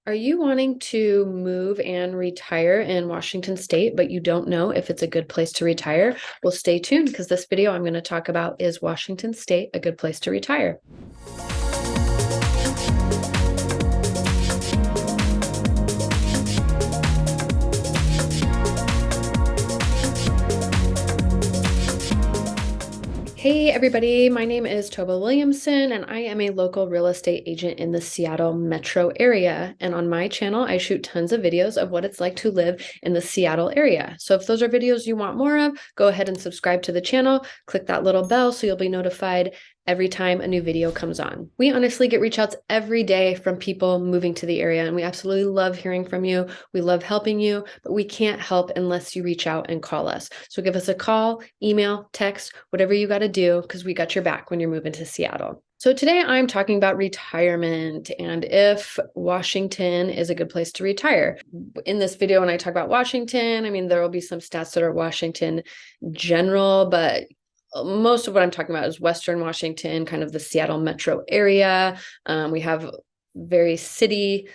Are you wanting to move and retire in Washington State, but you don't know if it's a good place to retire? Well, stay tuned because this video I'm going to talk about is Washington State a good place to retire? Hey everybody, my name is Tova Williamson and I am a local real estate agent in the Seattle metro area. And on my channel, I shoot tons of videos of what it's like to live in the Seattle area. So if those are videos you want more of, go ahead and subscribe to the channel, click that little bell so you'll be notified every time a new video comes on. We honestly get reach outs every day from people moving to the area, and we absolutely love hearing from you. We love helping you, but we can't help unless you reach out and call us. So give us a call, email, text, whatever you got to do, because we got your back when you're moving to Seattle. So today I'm talking about retirement and if Washington is a good place to retire. In this video, when I talk about Washington, I mean, there will be some stats that are Washington general, but most of what I'm talking about is Western Washington, kind of the Seattle metro area. We have very city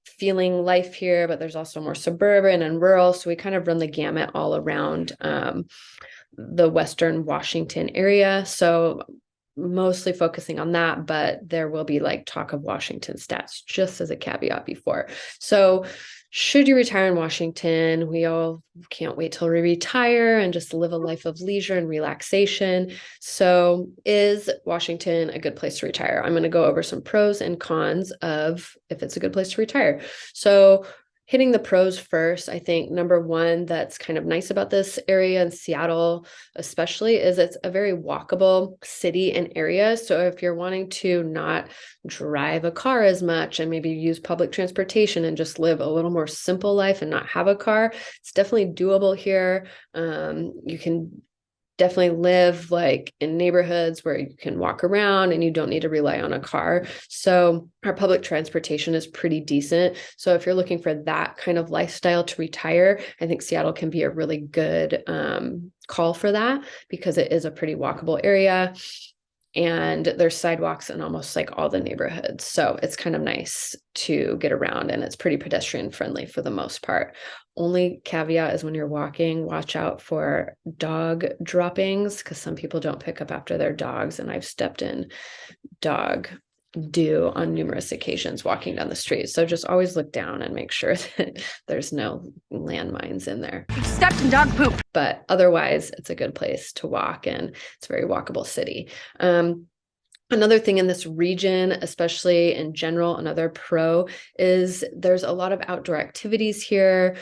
feeling life here, but there's also more suburban and rural. So we kind of run the gamut all around the Western Washington area. So mostly focusing on that, but there will be like talk of Washington stats just as a caveat before. So should you retire in Washington? We all can't wait till we retire and just live a life of leisure and relaxation. So is Washington a good place to retire? I'm going to go over some pros and cons of if it's a good place to retire. So hitting the pros first, I think number one that's kind of nice about this area in Seattle, especially, is it's a very walkable city and area. So if you're wanting to not drive a car as much and maybe use public transportation and just live a little more simple life and not have a car, it's definitely doable here. You can definitely live like in neighborhoods where you can walk around and you don't need to rely on a car. So our public transportation is pretty decent. So if you're looking for that kind of lifestyle to retire, I think Seattle can be a really good call for that because it is a pretty walkable area. And there's sidewalks in almost like all the neighborhoods. So it's kind of nice to get around and it's pretty pedestrian friendly for the most part. Only caveat is when you're walking, watch out for dog droppings because some people don't pick up after their dogs. And I've stepped in dog do on numerous occasions walking down the street. So just always look down and make sure that there's no landmines in there. You've stepped in dog poop. But otherwise, it's a good place to walk and it's a very walkable city. Another thing in this region, especially in general, another pro is there's a lot of outdoor activities here.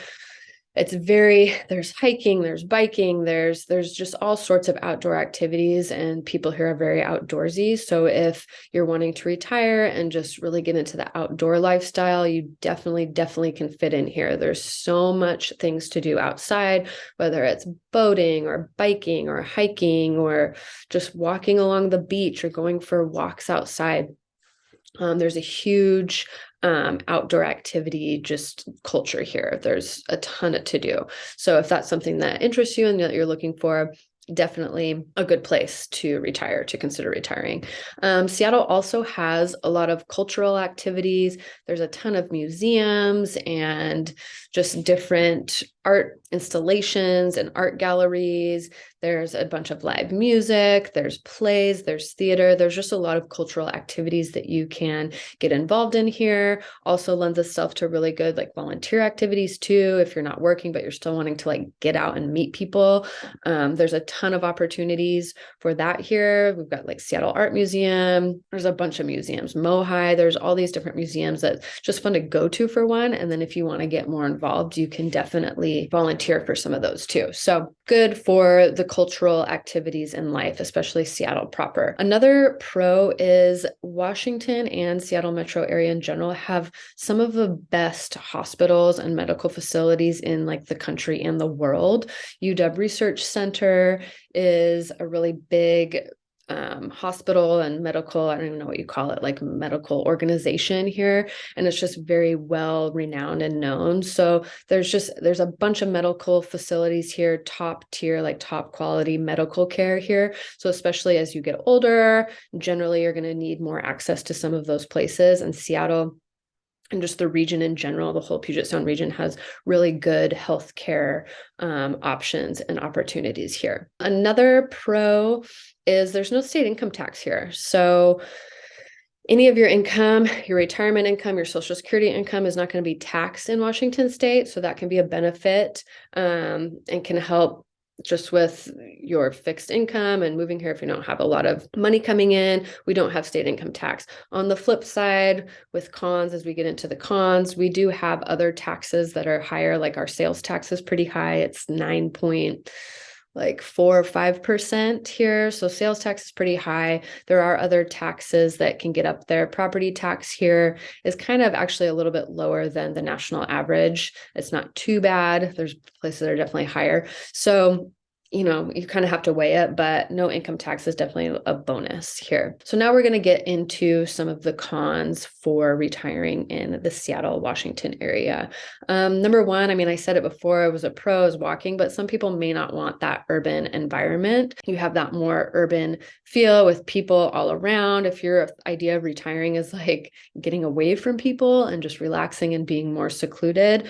There's hiking, there's biking, there's just all sorts of outdoor activities and people here are very outdoorsy. So if you're wanting to retire and just really get into the outdoor lifestyle, you definitely can fit in here. There's so much things to do outside, whether it's boating or biking or hiking or just walking along the beach or going for walks outside. There's a huge outdoor activity, just culture here. There's a ton to do. So if that's something that interests you and that you're looking for, definitely a good place to consider retiring. Seattle also has a lot of cultural activities. There's a ton of museums and just different art installations and art galleries. There's a bunch of live music, there's plays, there's theater. There's just a lot of cultural activities that you can get involved in here. Also lends itself to really good like volunteer activities too. If you're not working, but you're still wanting to like get out and meet people. There's a ton of opportunities for that here. We've got like Seattle Art Museum. There's a bunch of museums, Mohai. There's all these different museums that just fun to go to for one. And then if you want to get more involved, you can definitely volunteer for some of those too. So good for the cultural activities in life, especially Seattle proper. Another pro is Washington and Seattle metro area in general have some of the best hospitals and medical facilities in like the country and the world. UW Research Center is a really big hospital and medical, I don't even know what you call it, like medical organization here. And it's just very well renowned and known. So there's a bunch of medical facilities here, top tier, like top quality medical care here. So especially as you get older, generally you're going to need more access to some of those places. And Seattle and just the region in general, the whole Puget Sound region has really good healthcare options and opportunities here. Another pro is there's no state income tax here. So any of your income, your retirement income, your Social Security income is not going to be taxed in Washington state. So that can be a benefit and can help just with your fixed income and moving here if you don't have a lot of money coming in. We don't have state income tax. On the flip side, with cons, as we get into the cons, we do have other taxes that are higher, like our sales tax is pretty high. It's 4 or 5% here. So sales tax is pretty high. There are other taxes that can get up there. Property tax here is kind of actually a little bit lower than the national average. It's not too bad. There's places that are definitely higher. So you kind of have to weigh it, but no income tax is definitely a bonus here. So now we're going to get into some of the cons for retiring in the Seattle, Washington area. Number one, I said it before, it was a pro is walking, but some people may not want that urban environment. You have that more urban feel with people all around. If your idea of retiring is like getting away from people and just relaxing and being more secluded,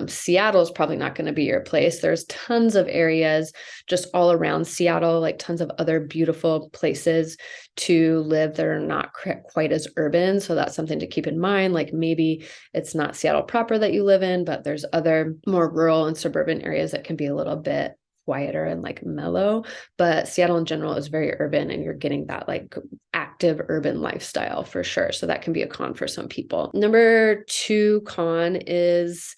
Seattle is probably not going to be your place. There's tons of areas just all around Seattle, like tons of other beautiful places to live that are not quite as urban. So that's something to keep in mind. Like maybe it's not Seattle proper that you live in, but there's other more rural and suburban areas that can be a little bit quieter and like mellow. But Seattle in general is very urban and you're getting that like active urban lifestyle for sure. So that can be a con for some people. Number two con is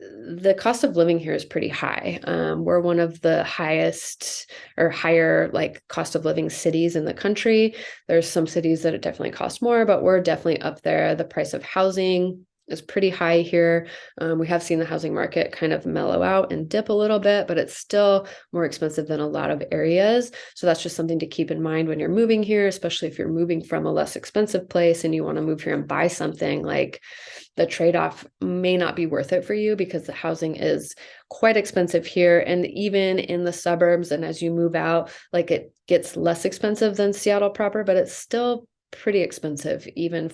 the cost of living here is pretty high. We're one of the highest or higher like cost of living cities in the country. There's some cities that it definitely costs more, but we're definitely up there. The price of housing is pretty high here. We have seen the housing market kind of mellow out and dip a little bit, but it's still more expensive than a lot of areas. So that's just something to keep in mind when you're moving here, especially if you're moving from a less expensive place and you want to move here and buy something. Like the trade-off may not be worth it for you because the housing is quite expensive here. And even in the suburbs, and as you move out, like it gets less expensive than Seattle proper, but it's still pretty expensive even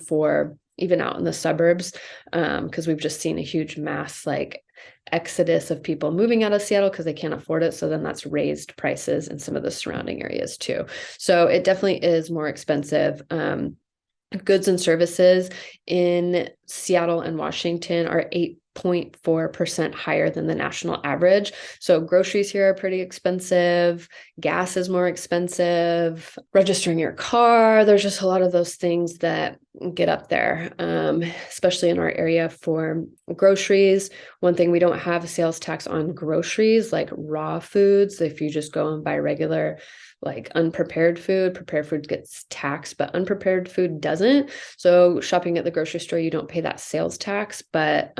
out in the suburbs, because we've just seen a huge mass like exodus of people moving out of Seattle because they can't afford it. So then that's raised prices in some of the surrounding areas too. So it definitely is more expensive. Goods and services in Seattle and Washington are 8.4% higher than the national average. So groceries here are pretty expensive. Gas is more expensive. Registering your car, there's just a lot of those things that get up there, especially in our area for groceries. One thing, we don't have a sales tax on groceries like raw foods. If you just go and buy regular like prepared food gets taxed, but unprepared food doesn't. So shopping at the grocery store, you don't pay that sales tax, but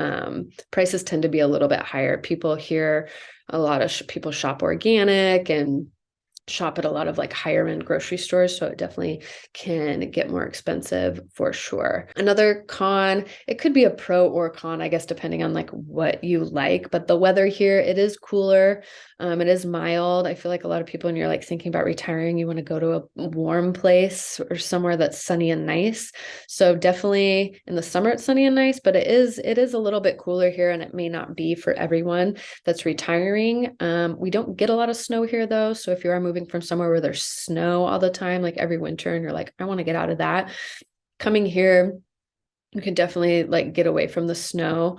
prices tend to be a little bit higher. People here, a lot of people shop organic and shop at a lot of like higher end grocery stores. So it definitely can get more expensive for sure. Another con, it could be a pro or con, I guess, depending on like what you like, but the weather here, it is cooler. It is mild. I feel like a lot of people, when you're like thinking about retiring, you want to go to a warm place or somewhere that's sunny and nice. So definitely in the summer, it's sunny and nice, but it is a little bit cooler here and it may not be for everyone that's retiring. We don't get a lot of snow here though. So if you are moving from somewhere where there's snow all the time, like every winter, and you're like, I want to get out of that, coming here, you can definitely like get away from the snow.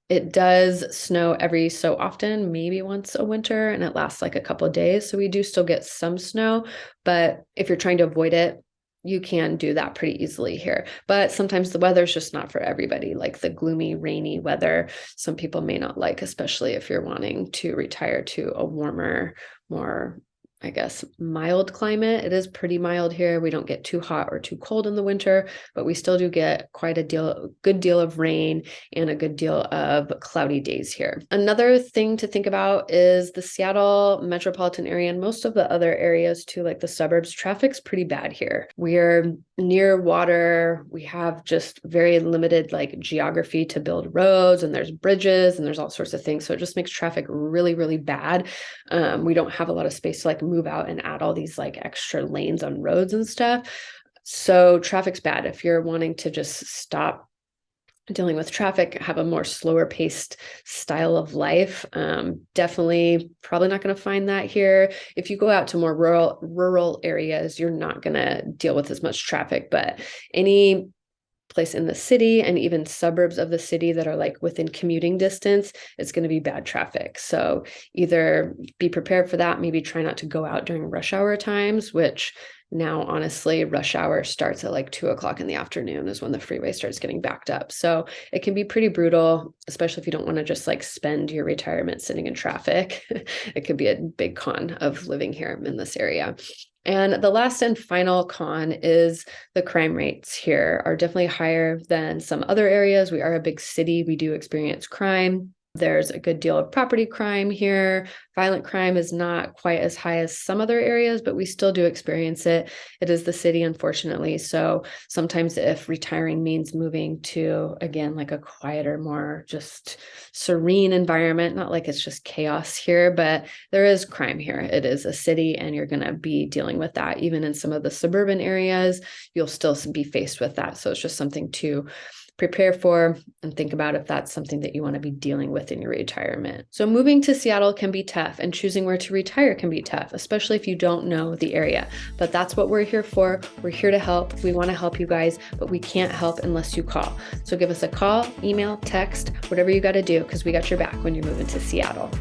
It does snow every so often, maybe once a winter, and it lasts like a couple of days. So we do still get some snow, but if you're trying to avoid it, you can do that pretty easily here. But sometimes the weather's just not for everybody, like the gloomy, rainy weather. Some people may not like, especially if you're wanting to retire to a warmer, more, I guess, mild climate. It is pretty mild here. We don't get too hot or too cold in the winter, but we still do get quite a good deal of rain and a good deal of cloudy days here. Another thing to think about is the Seattle metropolitan area and most of the other areas too, like the suburbs. Traffic's pretty bad here. We're near water. We have just very limited like geography to build roads, and there's bridges and there's all sorts of things. So it just makes traffic really, really bad. We don't have a lot of space to like move out and add all these like extra lanes on roads and stuff. So traffic's bad. If you're wanting to just stop dealing with traffic, have a more slower paced style of life. Definitely probably not going to find that here. If you go out to more rural areas, you're not going to deal with as much traffic, but any place in the city and even suburbs of the city that are like within commuting distance, it's going to be bad traffic. So either be prepared for that, maybe try not to go out during rush hour times, which now, honestly, rush hour starts at like 2 o'clock in the afternoon is when the freeway starts getting backed up. So it can be pretty brutal, especially if you don't want to just like spend your retirement sitting in traffic. It could be a big con of living here in this area. And the last and final con is the crime rates here are definitely higher than some other areas. We are a big city. We do experience crime. There's a good deal of property crime here. Violent crime is not quite as high as some other areas, but we still do experience it. It is the city, unfortunately. So sometimes if retiring means moving to, again, like a quieter, more just serene environment, not like it's just chaos here, but there is crime here. It is a city and you're going to be dealing with that. Even in some of the suburban areas, you'll still be faced with that. So it's just something to prepare for and think about if that's something that you want to be dealing with in your retirement. So moving to Seattle can be tough, and choosing where to retire can be tough, especially if you don't know the area. But that's what we're here for. We're here to help. We want to help you guys, but we can't help unless you call. So give us a call, email, text, whatever you got to do, because we got your back when you're moving to Seattle.